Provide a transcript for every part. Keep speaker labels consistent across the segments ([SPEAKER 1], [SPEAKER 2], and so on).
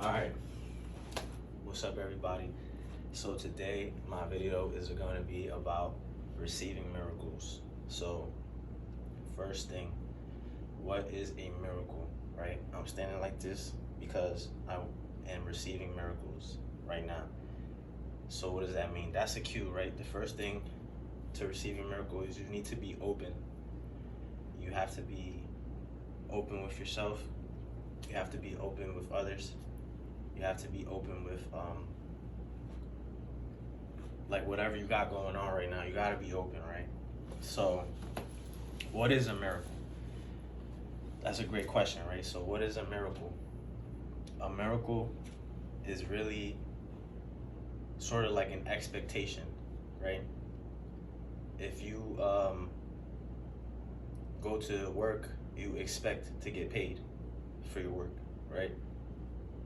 [SPEAKER 1] Alright, what's up everybody? So today my video is going to be about receiving miracles. So first thing, what is a miracle, right? I'm standing like this because I am receiving miracles right now. So what does that mean? That's a cue, right? The first thing to receive a miracle is you need to be open. You have to be open with yourself. You have to be open with others. You have to be open with like whatever you got going on right now. You got to be open, right? So what is a miracle? That's a great question, right? So what is a miracle? A miracle is really sort of like an expectation, right? If you go to work, you expect to get paid for your work, right?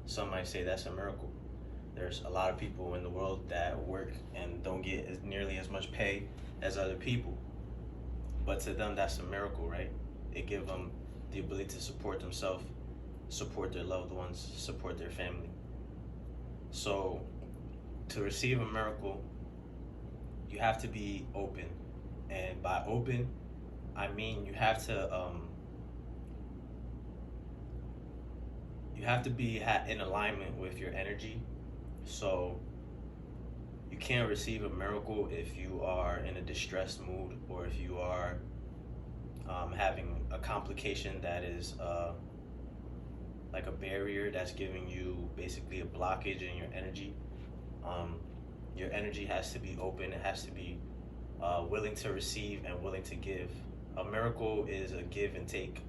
[SPEAKER 1] Some might say that's a miracle. There's a lot of people in the world that work and don't get nearly as much pay as other people. But to them, that's a miracle, right? It gives them the ability to support themselves, support their loved ones, support their family. So to receive a miracle, you have to be open. And by open, I mean you have to be in alignment with your energy. So you can't receive a miracle if you are in a distressed mood, or if you are having a complication that is like a barrier that's giving you basically a blockage in your energy. Your energy has to be open. It has to be willing to receive and willing to give. A miracle is a give and take.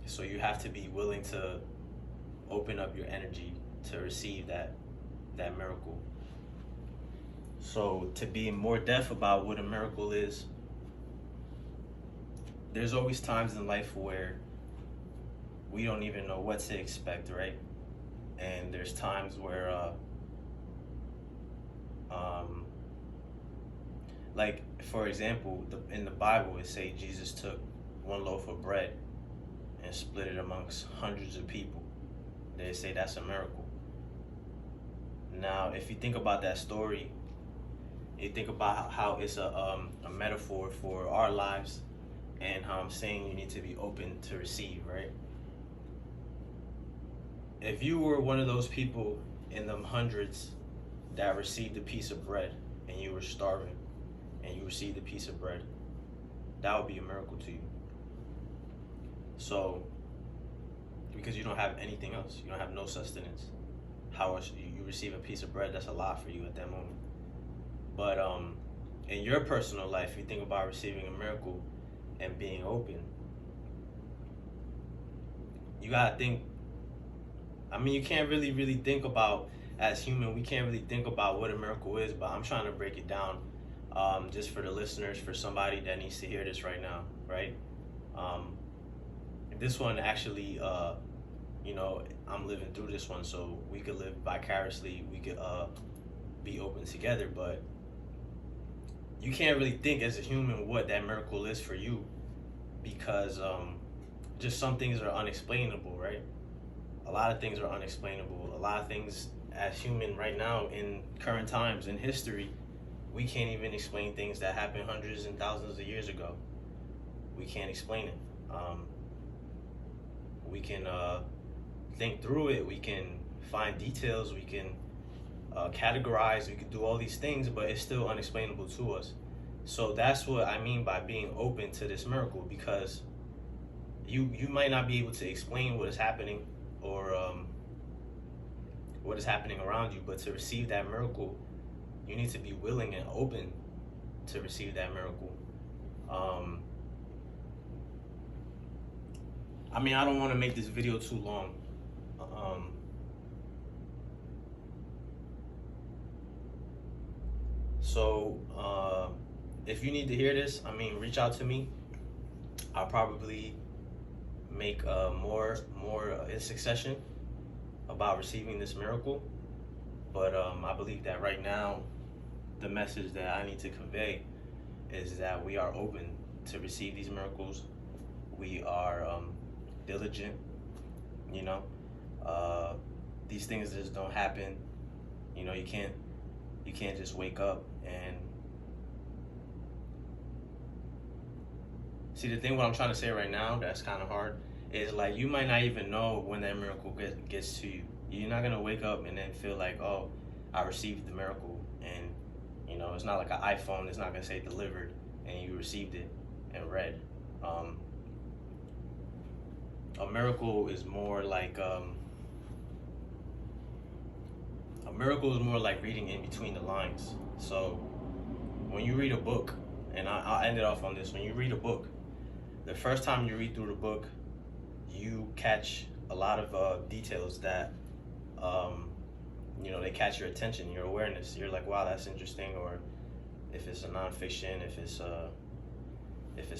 [SPEAKER 1] So you have to be willing to open up your energy to receive that miracle. So to be more depth about what a miracle is, there's always times in life where we don't even know what to expect, right? And there's times where like for example, in the Bible it say Jesus took one loaf of bread and split it amongst hundreds of people. They say that's a miracle. Now, if you think about that story, you think about how it's a metaphor for our lives, and how I'm saying you need to be open to receive, right? If you were one of those people in them hundreds that received a piece of bread, and you were starving, and you received a piece of bread, that would be a miracle to you. So, because you don't have anything else, you don't have no sustenance. How else you receive a piece of bread? That's a lot for you at that moment. But in your personal life, you think about receiving a miracle and being open. You gotta think. I mean, you can't really think about, as human, we can't really think about what a miracle is. But I'm trying to break it down, just for the listeners, for somebody that needs to hear this right now, right? This one actually, I'm living through this one, so we could live vicariously. We could be open together, but you can't really think as a human what that miracle is for you, because just some things are unexplainable, right? A lot of things are unexplainable. A lot of things as human right now in current times in history, we can't even explain things that happened hundreds and thousands of years ago. We can't explain it. We can think through it. We can find details. We can categorize. We can do all these things, but it's still unexplainable to us. So that's what I mean by being open to this miracle, because you might not be able to explain what is happening, or what is happening around you, but to receive that miracle, you need to be willing and open to receive that miracle. I mean, I don't want to make this video too long. So if you need to hear this, I mean, reach out to me. I'll probably make more in succession about receiving this miracle. But I believe that right now, the message that I need to convey is that we are open to receive these miracles. We are diligent. You know, these things just don't happen. You know, you can't just wake up and see. The thing what I'm trying to say right now that's kind of hard is like you might not even know when that miracle gets to you. You're not gonna wake up and then feel like, oh, I received the miracle, and you know it's not like an iPhone. It's not gonna say delivered and you received it and read. A miracle is more like reading in between the lines. So when you read a book, and I'll end it off on this. When you read a book, the first time you read through the book, you catch a lot of details that you know, they catch your attention, your awareness. You're like, wow, that's interesting. Or if it's a nonfiction, if it's a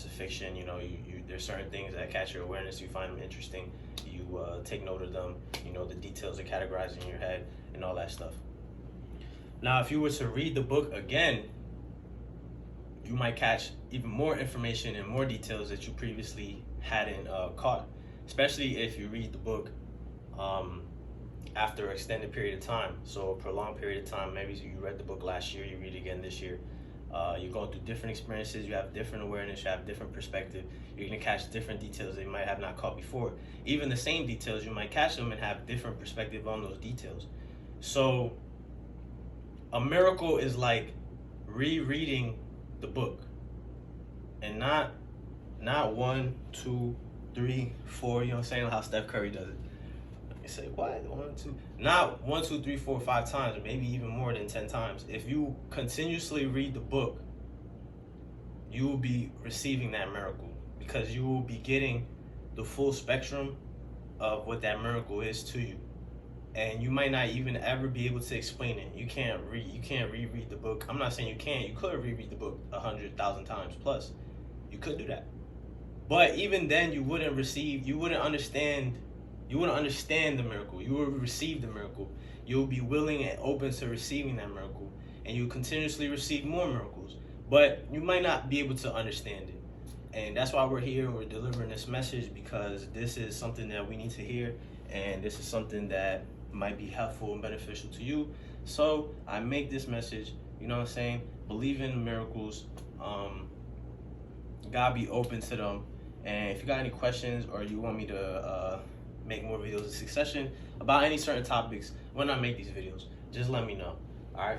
[SPEAKER 1] fiction, you know, there's certain things that catch your awareness. You find them interesting. You take note of them. You know, the details are categorized in your head and all that stuff. Now, if you were to read the book again, you might catch even more information and more details that you previously hadn't caught. Especially if you read the book after an extended period of time. So a prolonged period of time. Maybe you read the book last year, you read it again this year. You're going through different experiences, you have different awareness, you have different perspective. You're going to catch different details that you might have not caught before. Even the same details, you might catch them and have different perspective on those details. So a miracle is like rereading the book, and not 1, 2, 3, 4. You know what I'm saying? How Steph Curry does it. You say, what? 1, 2. Not 1, 2, 3, 4, 5 times, or maybe even more than 10 times. If you continuously read the book, you will be receiving that miracle, because you will be getting the full spectrum of what that miracle is to you. And you might not even ever be able to explain it. You can't reread the book. I'm not saying you can't. You could reread the book 100,000 times plus. You could do that. But even then, you wouldn't understand the miracle. You will receive the miracle. You'll be willing and open to receiving that miracle, and you'll continuously receive more miracles. But you might not be able to understand it. And that's why we're here and we're delivering this message, because this is something that we need to hear, and this is something that might be helpful and beneficial to you. So I make this message, you know what I'm saying? Believe in miracles. God, be open to them. And if you got any questions, or you want me to make more videos in succession about any certain topics when I make these videos, just let me know. All right.